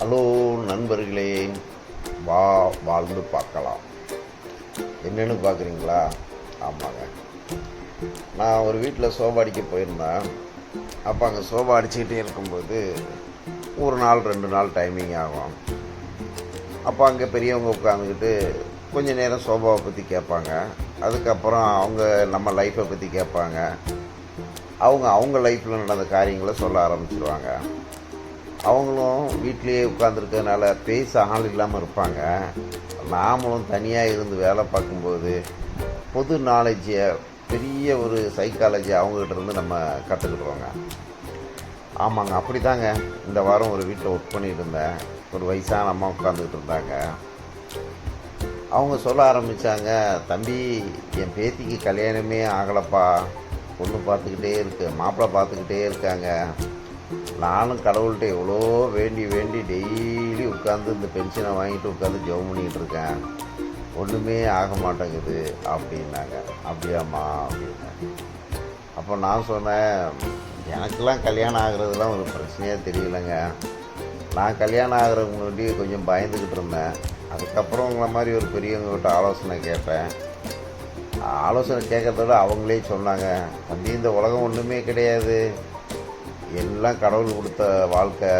Hello நண்பர்களே, வாழ்ந்து பார்க்கலாம். என்னென்னு பார்க்குறீங்களா? ஆமாங்க, நான் ஒரு வீட்டில் சோபா அடிக்க போயிருந்தேன். அப்போ அங்கே சோபா அடிச்சுக்கிட்டே இருக்கும்போது ஒரு நாள் 2 நாள் டைமிங் ஆகும். அப்போ அங்கே பெரியவங்க உட்காந்துக்கிட்டு கொஞ்சம் நேரம் சோபாவை பற்றி கேட்பாங்க. அதுக்கப்புறம் அவங்க நம்ம லைஃப்பை பற்றி கேட்பாங்க. அவங்க லைஃப்பில் நடந்த காரியங்களை சொல்ல ஆரம்பிச்சிருவாங்க. அவங்களும் வீட்டிலையே உட்காந்துருக்கிறதுனால பேச ஆள் இல்லாமல் இருப்பாங்க. நாமளும் தனியாக இருந்து வேலை பார்க்கும்போது பொது நாலேஜை, பெரிய ஒரு சைக்காலஜி அவங்ககிட்ட இருந்து நம்ம கற்றுக்கிட்டுருவோங்க. ஆமாங்க, அப்படி தாங்க. இந்த வாரம் ஒரு வீட்டில் ஒர்க் பண்ணிட்டு இருந்தேன். ஒரு வயசான அம்மா உட்காந்துக்கிட்டு இருந்தாங்க. அவங்க சொல்ல ஆரம்பித்தாங்க, தம்பி, என் பேத்திக்கு கல்யாணமே ஆகலைப்பா, பொண்ணு பார்த்துக்கிட்டே இருக்கு, மாப்பிள்ளை பார்த்துக்கிட்டே இருக்காங்க. நானும் கடவுள்கிட்ட எவ்வளோ வேண்டி டெய்லி உட்காந்து இந்த பென்ஷனை வாங்கிட்டு உட்காந்து ஜெபம் பண்ணிக்கிட்டு இருக்கேன், ஒன்றுமே ஆக மாட்டேங்குது அப்படின்னாங்க. அப்படியாம்மா அப்படின்னா. அப்போ நான் சொன்னேன், எனக்கெல்லாம் கல்யாணம் ஆகிறதுலாம் ஒரு பிரச்சனையாக தெரியலைங்க. நான் கல்யாணம் ஆகிறதுக்கு முன்னாடி கொஞ்சம் பயந்துக்கிட்டு இருந்தேன். அதுக்கப்புறம் உங்களை மாதிரி ஒரு பெரியவங்ககிட்ட ஆலோசனை கேட்டேன். ஆலோசனை கேட்கறதோட அவங்களே சொன்னாங்க, தம்பி, இந்த உலகம் ஒன்றுமே கிடையாது, எல்லாம் கடவுள் கொடுத்த வாழ்க்கை.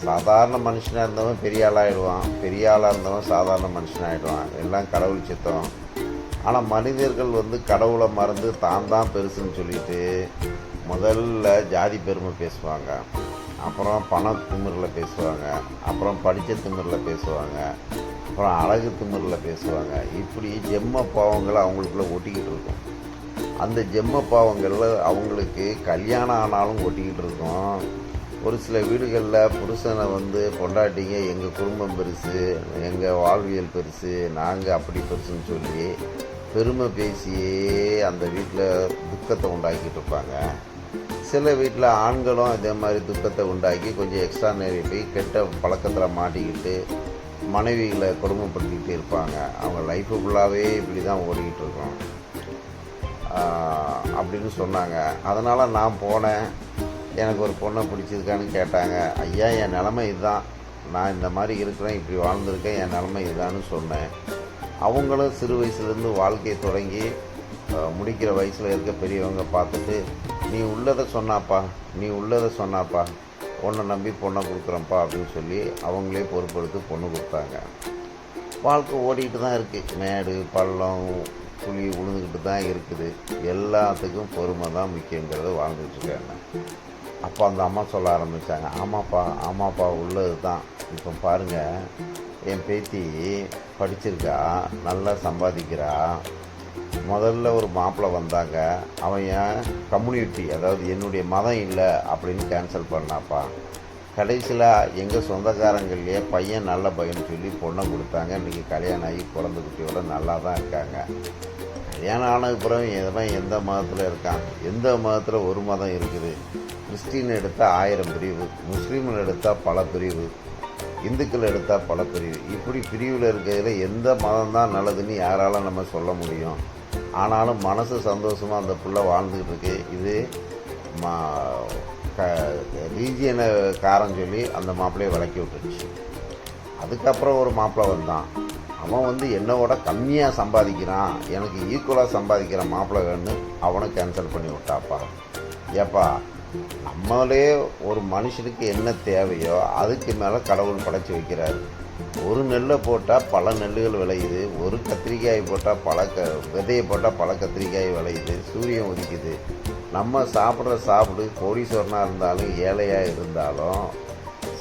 சாதாரண மனுஷனாக இருந்தவன் பெரிய ஆளாகிடுவான், பெரிய ஆளாக இருந்தவன் சாதாரண மனுஷனாகிடுவான், எல்லாம் கடவுள் சித்தம். ஆனால் மனிதர்கள் கடவுளை மறந்து தான் பெருசுன்னு சொல்லிட்டு முதல்ல ஜாதி பெருமை பேசுவாங்க, அப்புறம் பண திமிரில் பேசுவாங்க, அப்புறம் படித்த திமிரில் பேசுவாங்க, அப்புறம் அழகு திமிரில் பேசுவாங்க. இப்படி ஜென்ம பாவங்களை அவங்களுக்குள்ளே ஒட்டிக்கிட்டு இருக்கும். அந்த ஜென்ம பாவங்களில் அவங்களுக்கு கல்யாணம் ஆனாலும் ஒட்டிக்கிட்டு இருக்கும். ஒரு சில வீடுகளில் புருஷனை பொண்டாட்டிங்க எங்கள் குடும்பம் பெருசு, எங்கள் வாழ்வியல் பெருசு, நாங்கள் அப்படி பெருசுன்னு சொல்லி பெருமை பேசியே அந்த வீட்டில் துக்கத்தை உண்டாக்கிட்டு இருப்பாங்க. சில வீட்டில் ஆண்களும் இதே மாதிரி துக்கத்தை உண்டாக்கி கொஞ்சம் எக்ஸ்ட்ரா நேரம் போய் கெட்ட பழக்கத்தில் மாட்டிக்கிட்டு மனைவிகளை கொடுமைப்படுத்திக்கிட்டு இருப்பாங்க. அவங்க லைஃபு ஃபுல்லாகவே இப்படி தான் ஓடிக்கிட்டு இருக்கோம் அப்படின்னு சொன்னாங்க. அதனால் நான் போனேன். எனக்கு ஒரு பொண்ணை பிடிச்சிருக்கான்னு கேட்டாங்க. ஐயா, என் நிலமை இதுதான், நான் இந்த மாதிரி இருக்கிறேன், இப்படி வாழ்ந்திருக்கேன், என் நிலமை இதுதான்னு சொன்னேன். அவங்களும் சிறு வயசுலேருந்து வாழ்க்கையை தொடங்கி முடிக்கிற வயசில் இருக்க பெரியவங்க பார்த்துட்டு, நீ உள்ளதை சொன்னாப்பா, பொண்ணை நம்பி பொண்ணை கொடுக்குறேன்ப்பா அப்படின்னு சொல்லி அவங்களே பொறுப்பெடுத்து பொண்ணு கொடுத்தாங்க. வாழ்க்கை ஓடிக்கிட்டு தான் இருக்குது. மேடு பள்ளம் புளி உழுந்துக்கிட்டு தான் இருக்குது. எல்லாத்துக்கும் பொறுமை தான் முக்கியங்கிறத வாழ்ந்துட்டுருக்காங்க. அப்போ அந்த அம்மா சொல்ல ஆரம்பித்தாங்க, ஆமாப்பா உள்ளது தான். இப்போ பாருங்கள், என் பேத்தி படிச்சிருக்கா, நல்லா சம்பாதிக்கிறா. முதல்ல ஒரு மாப்பிள்ளை வந்தாங்க, அவன் என் கம்யூனிட்டி, அதாவது என்னுடைய மதம் இல்லை அப்படின்னு கேன்சல் பண்ணாப்பா. கடைசியில் எங்கள் சொந்தக்காரங்கள்லேயே பையன் நல்ல பையன் சொல்லி பொண்ணை கொடுத்தாங்க. இன்றைக்கி கல்யாணம் ஆகி குழந்தை குட்டியோட நல்லா தான் இருக்காங்க. கல்யாணம் ஆனதுக்கப்புறம் எவன் எந்த மதத்தில் இருக்கான்? எந்த மதத்தில் ஒரு மதம் இருக்குது? கிறிஸ்டின் எடுத்தால் 1000 பிரிவு, முஸ்லீமில் எடுத்தால் பல பிரிவு, இந்துக்கள் எடுத்தால் பல பிரிவு. இப்படி பிரிவில் இருக்கிறதுல எந்த மதம் தான் நல்லதுன்னு யாராலும் நம்ம சொல்ல முடியும்? ஆனாலும் மனசு சந்தோஷமாக அந்த புள்ள வாழ்ந்துக்கிட்டு இருக்கு. இது ரீஜியனை காரன் சொல்லி அந்த மாப்பிள்ளையை விளக்கி விட்டுருச்சு. அதுக்கப்புறம் ஒரு மாப்பிள்ளை வந்தான். அவன் என்னோட கம்மியாக சம்பாதிக்கிறான், எனக்கு ஈக்குவலாக சம்பாதிக்கிற மாப்பிள்ளை வேணும்னு அவனை கேன்சல் பண்ணி விட்டாப்பா. ஏப்பா, நம்மளே ஒரு மனுஷனுக்கு என்ன தேவையோ அதுக்கு மேலே கடவுள் படைச்சி வைக்கிறாரு. ஒரு நெல்லை போட்டால் பல நெல்லுகள் விளையுது, ஒரு கத்திரிக்காய் போட்டால் விதையை போட்டால் பல கத்திரிக்காய் விளையுது, சூரியன் உதிக்குது. நம்ம சாப்பிடு கோடீஸ்வரனாக இருந்தாலும் ஏழையாக இருந்தாலும்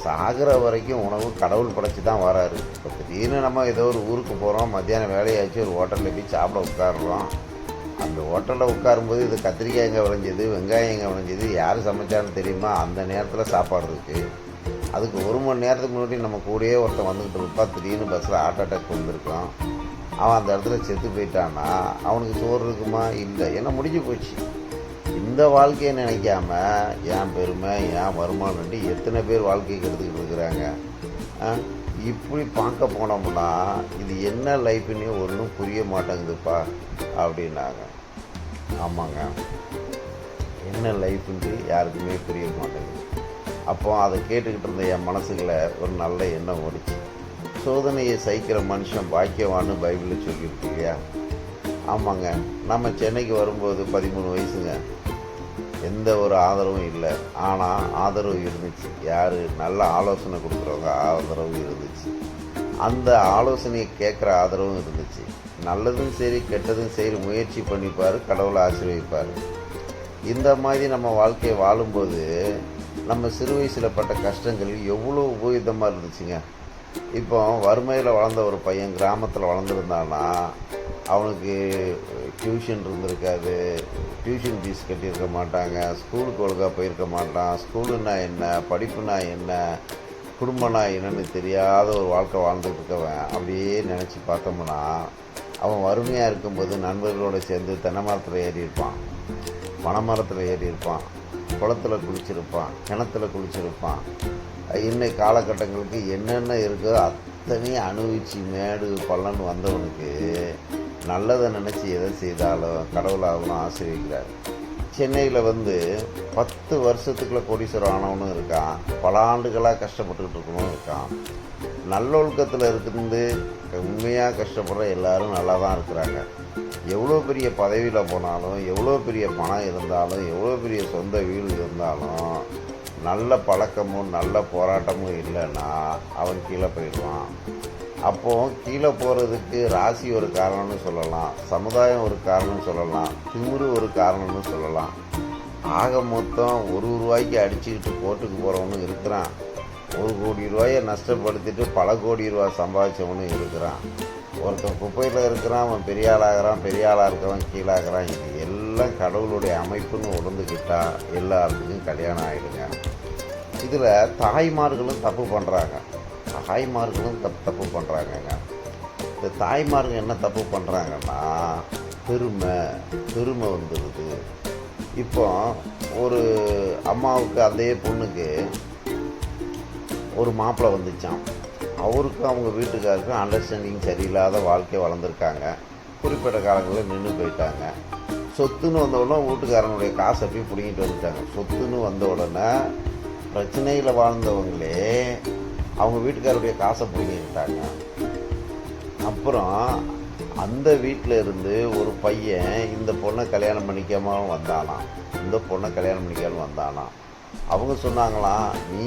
சாகிற வரைக்கும் உணவு கடவுள் படைச்சி தான் வராரு. இப்போ திடீர்னு நம்ம ஏதோ ஒரு ஊருக்கு போகிறோம், மத்தியானம் வேலையாச்சு, ஒரு ஹோட்டலில் போய் சாப்பிட உட்காடுறோம். அந்த ஹோட்டலில் உட்காரும்போது இது கத்திரிக்காய் எங்கே விளைஞ்சது, வெங்காயம் எங்கே விளைஞ்சது, யார் சமைச்சான்னு தெரியுமா? அந்த நேரத்தில் சாப்பாடு இருக்குது. அதுக்கு 1 மணி நேரத்துக்கு முன்னாடி நம்ம கூடயே ஒருத்தன் வந்துக்கிட்டு இருப்பான். திடீர்னு பஸ்ஸில் ஹார்ட் அட்டாக் வந்திருக்கான். அவன் அந்த இடத்துல செத்து போயிட்டான்னா அவனுக்கு சோறு இருக்குமா? இல்லை, ஏன்னா முடிஞ்சு போச்சு. இந்த வாழ்க்கையை நினைக்காம என் பெருமை, என் வருமானம்ட்டு எத்தனை பேர் வாழ்க்கைக்கு எடுத்துக்கிட்டு இருக்கிறாங்க. இப்படி பார்க்க போனோம்னா இது என்ன லைஃப்னே ஒன்றும் புரிய மாட்டேங்குதுப்பா அப்படின்னாங்க. ஆமாங்க, என்ன லைஃப்ன்ட்டு யாருக்குமே புரிய மாட்டேங்குது. அப்போ அதை கேட்டுக்கிட்டு இருந்த என் மனசுக்குள்ள ஒரு நல்ல எண்ணம் ஓடிச்சு. சோதனையை சகிக்கிற மனுஷன் பாக்கியவான்னு பைபிளில் சொல்லியிருக்கு இல்லையா? ஆமாங்க. நம்ம சென்னைக்கு வரும்போது 13 வயசுங்க. எந்த ஒரு ஆதரவும் இல்லை. ஆனால் ஆதரவு இருந்துச்சு. யார்? நல்ல ஆலோசனை கொடுக்குறவங்க ஆதரவு இருந்துச்சு. அந்த ஆலோசனையை கேட்குற ஆதரவும் இருந்துச்சு. நல்லதும் சரி கெட்டதும் சரி முயற்சி பண்ணிப்பார், கடவுளை ஆசீர்வதிப்பார். இந்த மாதிரி நம்ம வாழ்க்கையை வாழும்போது நம்ம சிறு வயசில் பட்ட கஷ்டங்கள் எவ்வளோ உபயோகமாக இருந்துச்சுங்க. இப்போ வறுமையில் வளர்ந்த ஒரு பையன் கிராமத்தில் வளர்ந்துருந்தான்னா அவனுக்கு டியூஷன் இருந்திருக்காது, டியூஷன் ஃபீஸ் கட்டியிருக்க மாட்டாங்க, ஸ்கூலுக்கு ஒழுங்காக போயிருக்க மாட்டான், ஸ்கூலுன்னா என்ன, படிப்புனா என்ன, குடும்பம்னா என்னன்னு தெரியாத ஒரு வாழ்க்கை வாழ்ந்துட்டு இருக்கவன் அப்படியே நினச்சி பார்த்தோம்னா அவன் வறுமையாக இருக்கும்போது நண்பர்களோடு சேர்ந்து தென்னை மரத்தில் ஏறி இருப்பான், பனை மரத்தில் ஏறி இருப்பான், குளத்தில் குளிச்சிருப்பான், கிணத்துல குளிச்சிருப்பான். இன்னைக்கு காலகட்டங்களுக்கு என்னென்ன இருக்கோ அத்தனையும் அனுபவிச்சு மேடு பள்ளன்னு வந்தவனுக்கு நல்லதை நினச்சி எதை செய்தாலும் கடவுளாகவும் ஆசீர்வதிக்கிறார். சென்னையில் 10 வருஷத்துக்குள்ளே கோடீஸ்வரம் ஆனவனும் இருக்கான், பல ஆண்டுகளாக கஷ்டப்பட்டுக்கிட்டு இருக்கணும் இருக்கான். நல்லொழுக்கத்தில் இருந்து உண்மையாக கஷ்டப்படுற எல்லாரும் நல்லா தான் இருக்கிறாங்க. எவ்வளோ பெரிய பதவியில் போனாலும், எவ்வளோ பெரிய பணம் இருந்தாலும், எவ்வளோ பெரிய சொந்த வீடு இருந்தாலும் நல்ல பழக்கமும் நல்ல போராட்டமும் இல்லைன்னா அவன் கீழே போயிடுவான். அப்போது கீழே போகிறதுக்கு ராசி ஒரு காரணம்னு சொல்லலாம், சமுதாயம் ஒரு காரணம்னு சொல்லலாம், திமிரு ஒரு காரணம்னு சொல்லலாம். ஆக மொத்தம் ₹1 அடிச்சுக்கிட்டு கோர்ட்டுக்கு போகிறவனும் இருக்கிறான், 1 கோடி ரூபாயை நஷ்டப்படுத்திட்டு பல கோடி ரூபா சம்பாதிச்சவனும் இருக்கிறான். ஒருத்தன் குப்பையில் இருக்கிறான், அவன் பெரிய ஆளாகிறான், பெரிய ஆளாக இருக்கிறவன் கீழாகிறான். இது எல்லாம் கடவுளுடைய அமைப்புன்னு உணர்ந்துக்கிட்டா எல்லாத்துக்கும் கல்யாணம் ஆகிடுங்க. இதில் தாய்மார்களும் தப்பு பண்ணுறாங்க, தாய்மார்களும் தப்பு பண்ணுறாங்கங்க. இந்த தாய்மார்கள் என்ன தப்பு பண்ணுறாங்கன்னா பெருமை வந்துடுது. இப்போ ஒரு அம்மாவுக்கு அதே பொண்ணுக்கு ஒரு மாப்பிள்ளை வந்துச்சான். அவருக்கும் அவங்க வீட்டுக்காருக்கும் அண்டர்ஸ்டாண்டிங் சரியில்லாத வாழ்க்கை வளர்ந்துருக்காங்க. குறிப்பிட்ட காலங்களில் நின்று போயிட்டாங்க. சொத்துன்னு வந்த உடனே வீட்டுக்காரனுடைய காசை போய் பிடிங்கிட்டு வந்துட்டாங்க. சொத்துன்னு வந்த உடனே பிரச்சனையில் வாழ்ந்தவங்களே அவங்க வீட்டுக்காரருடைய காசை பிடிங்கிட்டாங்க. அப்புறம் அந்த வீட்டில் இருந்து ஒரு பையன் இந்த பொண்ணை கல்யாணம் பண்ணிக்காமல் வந்தானாம், இந்த பொண்ணை கல்யாணம் பண்ணிக்காமல் வந்தானாம். அவங்க சொன்னாங்களாம், நீ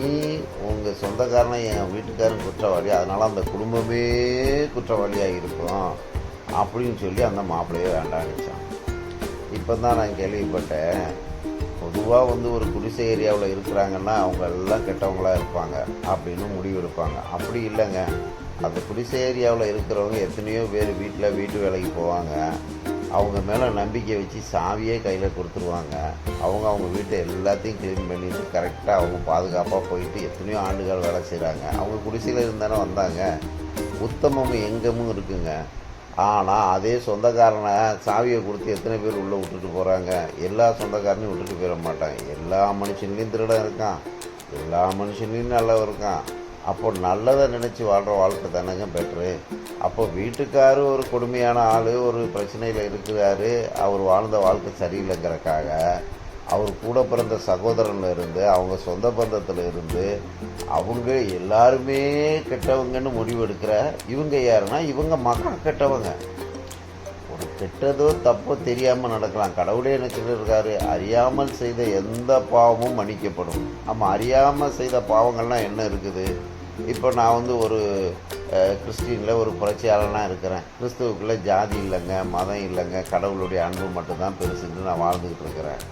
உங்கள் சொந்தக்காரனை என் வீட்டுக்காரன் குற்றவாளி, அதனால் அந்த குடும்பமே குற்றவாளியாக இருக்கும் அப்படின்னு சொல்லி அந்த மாப்பிள்ளையே வேண்டான்னுச்சான். இப்போ தான் நான் கேள்விப்பட்டேன், பொதுவாக ஒரு குடிசை ஏரியாவில் இருக்கிறாங்கன்னா அவங்க எல்லாம் கெட்டவங்களாக இருப்பாங்க அப்படின்னு முடிவெடுப்பாங்க. அப்படி இல்லைங்க. அந்த குடிசை ஏரியாவில் இருக்கிறவங்க எத்தனையோ பேர் வீட்டு வேலைக்கு போவாங்க, அவங்க மேலே நம்பிக்கை வச்சு சாவியே கையில் கொடுத்துருவாங்க. அவங்க வீட்டை எல்லாத்தையும் க்ளீன் பண்ணிட்டு கரெக்டாக அவங்க பாதுகாப்பாக போயிட்டு எத்தனையோ ஆண்டுகள் வேலை செய்கிறாங்க. அவங்க குடிசையில் இருந்தானே வந்தாங்க. உத்தமமும் எங்கமும் இருக்குங்க. ஆனால் அதே சொந்தக்காரனை சாவியை கொடுத்து எத்தனை பேர் உள்ளே விட்டுட்டு போகிறாங்க? எல்லா சொந்தக்காரனையும் விட்டுட்டு போயிட மாட்டாங்க. எல்லா மனுஷன்லேயும் திருடன் இருக்கான், எல்லா மனுஷன்லேயும் நல்லவன் இருக்கான். அப்போ நல்லதை நினச்சி வாழ்கிற வாழ்க்கை தானேங்க பெட்ரு. அப்போ வீட்டுக்காரு ஒரு கொடுமையான ஆள், ஒரு பிரச்சனையில் இருக்கிறாரு, அவர் வாழ்ந்த வாழ்க்கை சரியில்லைங்கிறக்காக அவர் கூட பிறந்த சகோதரனில் இருந்து அவங்க சொந்த பந்தத்தில் இருந்து அவங்க எல்லாருமே கெட்டவங்கன்னு முடிவெடுக்கிற இவங்க யாருன்னா இவங்க மக்கள் கெட்டவங்க. ஒரு கெட்டதோ தப்போ தெரியாமல் நடக்கலாம். கடவுளே என்ன சொல்லியிருக்காரு, அறியாமல் செய்த எந்த பாவமும் மன்னிக்கப்படும். ஆமாம், அறியாமல் செய்த பாவங்கள்லாம் என்ன இருக்குது? இப்போ நான் ஒரு கிறிஸ்டினில் ஒரு புரட்சியாளனாக இருக்கிறேன். கிறிஸ்துவுக்குள்ளே ஜாதி இல்லைங்க, மதம் இல்லைங்க, கடவுளுடைய அன்பு மட்டும்தான் பெருசுன்னு நான் வாழ்ந்துக்கிட்டு இருக்கிறேன்.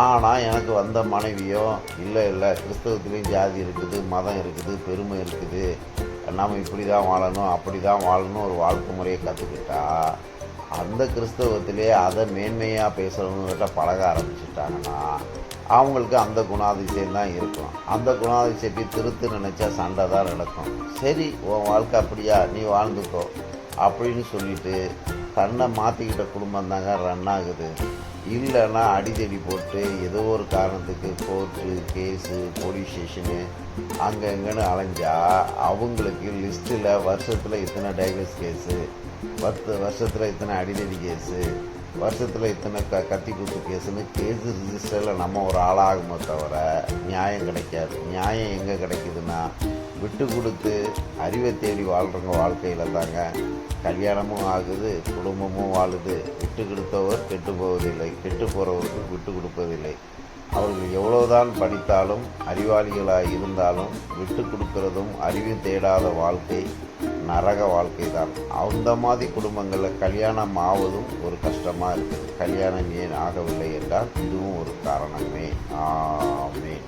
ஆனால் எனக்கு வந்த மனைவியோ இல்லை கிறிஸ்தவத்துலேயும் ஜாதி இருக்குது, மதம் இருக்குது, பெருமை இருக்குது, நாம் இப்படி தான் வாழணும் அப்படி தான் வாழணும் ஒரு வாழ்க்கை முறையை கற்றுக்கிட்டா அந்த கிறிஸ்தவத்திலே அதை மேன்மையாக பேசுகிறவங்ககிட்ட பழக ஆரம்பிச்சுட்டாங்கன்னா அவங்களுக்கு அந்த குணாதிசயம் தான் இருக்கும். அந்த குணாதிசயத்தை திருத்து நினச்சா சண்டை தான் நடக்கும். சரி, உன் வாழ்க்கை அப்படியா, நீ வாழ்ந்துக்கோ அப்படின்னு சொல்லிட்டு தன்னை மாற்றிக்கிட்ட குடும்பம் தாங்க ரன் ஆகுது. இல்லைன்னா அடிதடி போட்டு ஏதோ ஒரு காரணத்துக்கு கோர்ட்டு கேஸு போலீஸ் ஸ்டேஷனு அங்கங்கன்னு அலைஞ்சா அவங்களுக்கு லிஸ்ட்டில் வருஷத்தில் இத்தனை டைவர்ஸ் கேஸு, 10 வருஷத்தில் இத்தனை அடிதடி கேஸு, வருஷத்தில் இத்தனை கத்தி குத்து கேஸுன்னு கேஸு ரிஜிஸ்டரில் நம்ம ஒரு ஆளாகுமே தவிர நியாயம் கிடைக்காது. நியாயம் எங்கே கிடைக்குதுன்னா விட்டு கொடுத்து அறிவை தேடி வாழ்கிறவங்க வாழ்க்கையில் தாங்க கல்யாணமும் ஆகுது, குடும்பமும் வாழுது. விட்டு கொடுத்தவர் கெட்டு போவதில்லை, கெட்டு போகிறவருக்கு விட்டு கொடுப்பதில்லை. அவர்கள் எவ்வளோதான் படித்தாலும் அறிவாளிகளாக இருந்தாலும் விட்டு கொடுக்கறதும் அறிவு தேடாத வாழ்க்கை நரக வாழ்க்கை தான். அந்த மாதிரி குடும்பங்களில் கல்யாணம் ஆவதும் ஒரு கஷ்டமாக இருக்குது. கல்யாணம் ஏன் ஆகவில்லை என்றால் இதுவும் ஒரு காரணமே. ஆமென்.